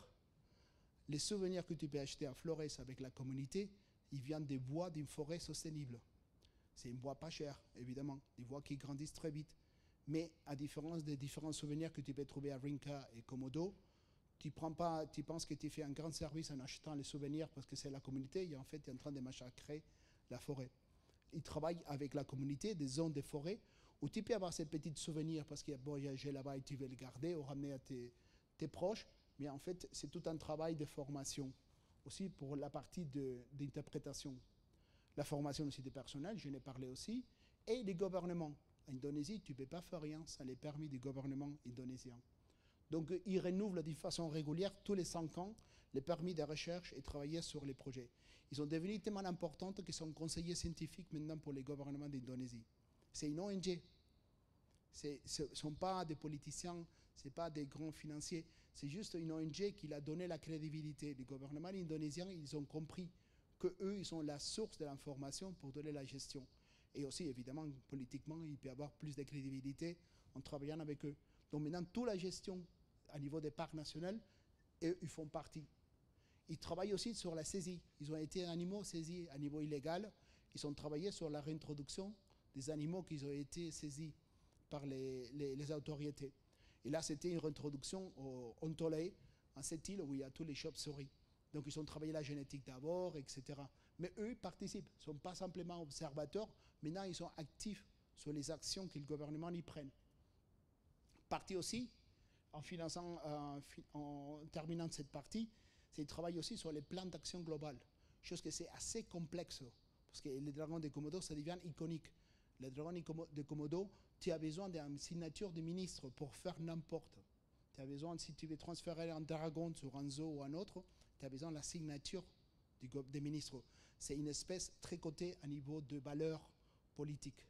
Les souvenirs que tu peux acheter à Flores avec la communauté, ils viennent des bois d'une forêt soutenable. C'est une bois pas cher, évidemment, des bois qui grandissent très vite. Mais à différence des différents souvenirs que tu peux trouver à RINCA et Komodo, tu penses que tu fais un grand service en achetant les souvenirs parce que c'est la communauté, et en fait, tu es en train de massacrer la forêt. Ils travaillent avec la communauté, des zones de forêt, où tu peux avoir ces petits souvenirs parce qu'il y a voyagé là-bas et tu veux le garder ou ramener à tes proches. Mais en fait, c'est tout un travail de formation, aussi pour la partie d'interprétation. La formation aussi des personnels, je n'ai parlé aussi, et les gouvernements. En Indonésie, tu ne peux pas faire rien sans les permis du gouvernement indonésien. Donc, ils renouvelent de façon régulière, tous les 5 ans, les permis de recherche et travailler sur les projets. Ils sont devenus tellement importants qu'ils sont conseillers scientifiques maintenant pour les gouvernements d'Indonésie. C'est une ONG. Ce ne sont pas des politiciens, ce n'est pas des grands financiers. C'est juste une ONG qui a donné la crédibilité. Les gouvernements indonésiens, ils ont compris qu'eux, ils sont la source de l'information pour donner la gestion. Et aussi, évidemment, politiquement, il peut y avoir plus de crédibilité en travaillant avec eux. Donc maintenant, toute la gestion à niveau des parcs nationaux, eux, ils font partie. Ils travaillent aussi sur la saisie. Ils ont été animaux saisis à niveau illégal. Ils ont travaillé sur la réintroduction des animaux qui ont été saisis par les autorités. Et là, c'était une réintroduction au Ontolei, en cette île où il y a tous les chauves-souris. Donc, ils ont travaillé la génétique d'abord, etc. Mais eux, ils participent. Ils ne sont pas simplement observateurs. Maintenant, ils sont actifs sur les actions que le gouvernement y prenne. Partie aussi, en terminant cette partie, c'est qu'ils travaillent aussi sur les plans d'action globales. Chose que c'est assez complexe. Parce que les dragons de Komodo, ça devient iconique. Les dragons de Komodo, tu as besoin d'une signature du ministre pour faire n'importe. Tu as besoin, si tu veux transférer un dragon sur un zoo ou un autre, tu as besoin de la signature des ministres. c'est une espèce très cotée à niveau de valeur politique.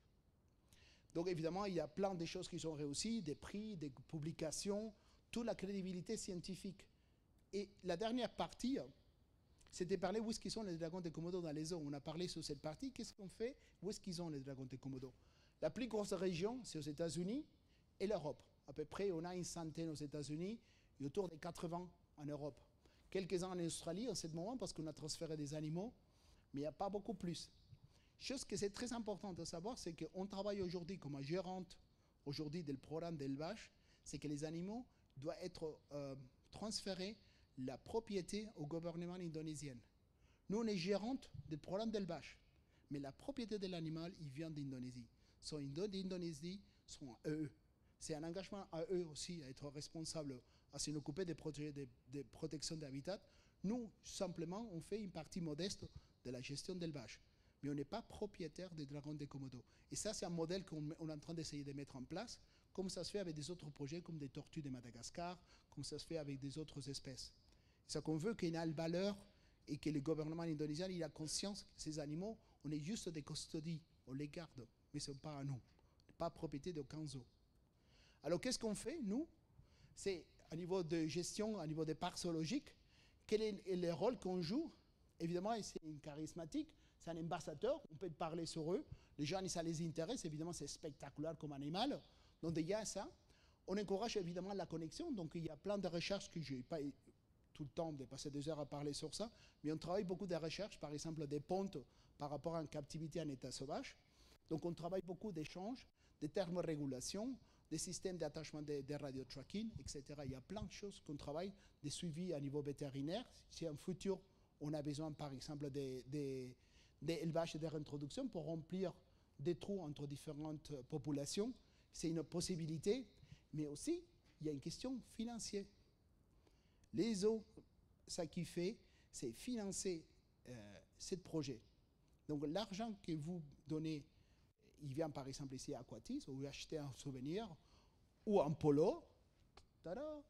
Donc évidemment, il y a plein de choses qui sont réussies, des prix, des publications, toute la crédibilité scientifique. Et la dernière partie, c'était parler où est-ce qu'ils sont les dragons de Komodo dans les eaux. On a parlé sur cette partie, qu'est-ce qu'on fait, où est-ce qu'ils sont les dragons de Komodo. La plus grosse région, c'est aux États-Unis et l'Europe. À peu près, on a une centaine aux États-Unis et autour de 80 en Europe. Quelques-uns en Australie en ce moment parce qu'on a transféré des animaux, mais il n'y a pas beaucoup plus. Chose que c'est très important de savoir, c'est qu'on travaille aujourd'hui comme gérante aujourd'hui du programme d'élevage, c'est que les animaux doivent être transférés la propriété au gouvernement indonésien. Nous, on est gérante du programme d'élevage, mais la propriété de l'animal, il vient d'Indonésie. Sont d'Indonésie, sont à eux. C'est un engagement à eux aussi à être responsables, à s'en occuper des projets de protection d'habitat. Nous, simplement, on fait une partie modeste de la gestion d'élevage. Mais on n'est pas propriétaire des dragons de Komodo. Et ça, c'est un modèle qu'on est en train d'essayer de mettre en place, comme ça se fait avec des autres projets, comme des tortues de Madagascar, comme ça se fait avec des autres espèces. C'est ça qu'on veut qu'il y ait une valeur et que le gouvernement indonésien il a conscience que ces animaux, on est juste des custodies, on les garde, mais ce n'est pas à nous, pas propriété d'aucun zoo. Alors qu'est-ce qu'on fait, nous? C'est à niveau de gestion, à niveau des parcs zoologiques, quel est le rôle qu'on joue? Évidemment, c'est charismatique, c'est un ambassadeur, on peut parler sur eux, les gens, ça les intéresse, évidemment, c'est spectaculaire comme animal, donc il y a ça. On encourage évidemment la connexion, donc il y a plein de recherches que je n'ai pas tout le temps de passer 2 heures à parler sur ça, mais on travaille beaucoup de recherches, par exemple des pontes par rapport à une captivité en état sauvage. Donc on travaille beaucoup d'échanges, des thermorégulations, des systèmes d'attachement des radio-tracking, etc. Il y a plein de choses qu'on travaille, des suivis à niveau vétérinaire. Si en futur, on a besoin, par exemple, des élevages et des réintroductions pour remplir des trous entre différentes populations, c'est une possibilité, mais aussi, il y a une question financière. Les zoos, ça qui fait, c'est financer ce projet. Donc l'argent que vous donnez, il vient par exemple ici à Aquatis, où vous achetez un souvenir, ou un polo, tada,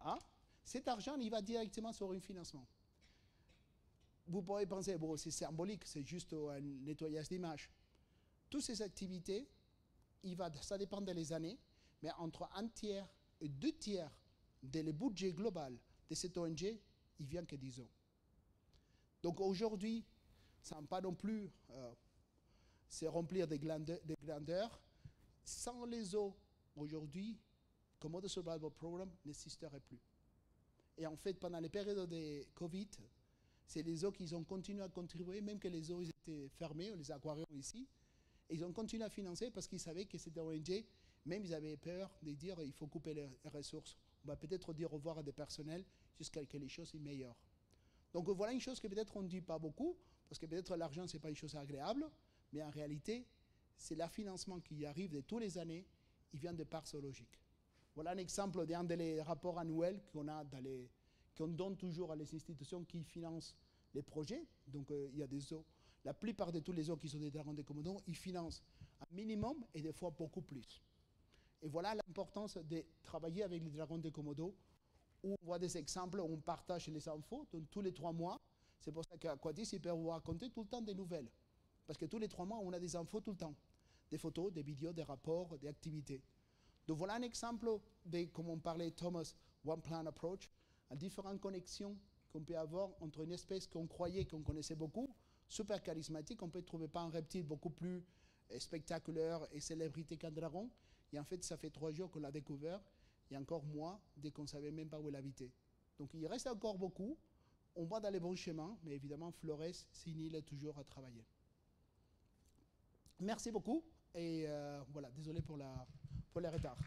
hein? Cet argent, il va directement sur un financement. Vous pourrez penser, bon, c'est symbolique, c'est juste un nettoyage d'image. Toutes ces activités, ça dépend des années, mais entre 1/3 et 2/3 le budget global de cette ONG, il vient que des eaux. Donc aujourd'hui, ça n'a pas non plus se remplir des grandeurs. Sans les eaux, aujourd'hui, Komodo Survival Program n'existerait plus. Et en fait, pendant les périodes de Covid, c'est les eaux qui ont continué à contribuer, même que les eaux étaient fermées, les aquariums ici, et ils ont continué à financer parce qu'ils savaient que c'était ONG, même ils avaient peur de dire il faut couper les ressources. On va peut-être dire au revoir à des personnels jusqu'à ce que les choses soient meilleures. Donc voilà une chose que peut-être on ne dit pas beaucoup, parce que peut-être l'argent, ce n'est pas une chose agréable, mais en réalité, c'est le financement qui arrive de tous les années, il vient des parcs zoologiques. Voilà un exemple d'un des rapports annuels qu'on donne toujours à les institutions qui financent les projets. Donc il y a des zoos. La plupart de tous les zoos qui sont des dragons de Komodo, ils financent un minimum et des fois beaucoup plus. Et voilà l'importance de travailler avec les dragons de Komodo, où on voit des exemples, où on partage les infos donc, tous les 3 mois. C'est pour ça qu'Aquatis, il peut vous raconter tout le temps des nouvelles. Parce que tous les 3 mois, on a des infos tout le temps. Des photos, des vidéos, des rapports, des activités. Donc voilà un exemple de, comme on parlait Thomas, One Plan Approach, à différentes connexions qu'on peut avoir entre une espèce qu'on croyait qu'on connaissait beaucoup, super charismatique, on peut trouver pas un reptile beaucoup plus spectaculaire et célébrité qu'un dragon. Et en fait, ça fait 3 jours qu'on l'a découvert, et encore moins, dès qu'on ne savait même pas où elle habitait. Donc il reste encore beaucoup, on va dans les bons chemins, mais évidemment, Flores, c'est une île toujours à travailler. Merci beaucoup, et voilà, désolé pour le retard.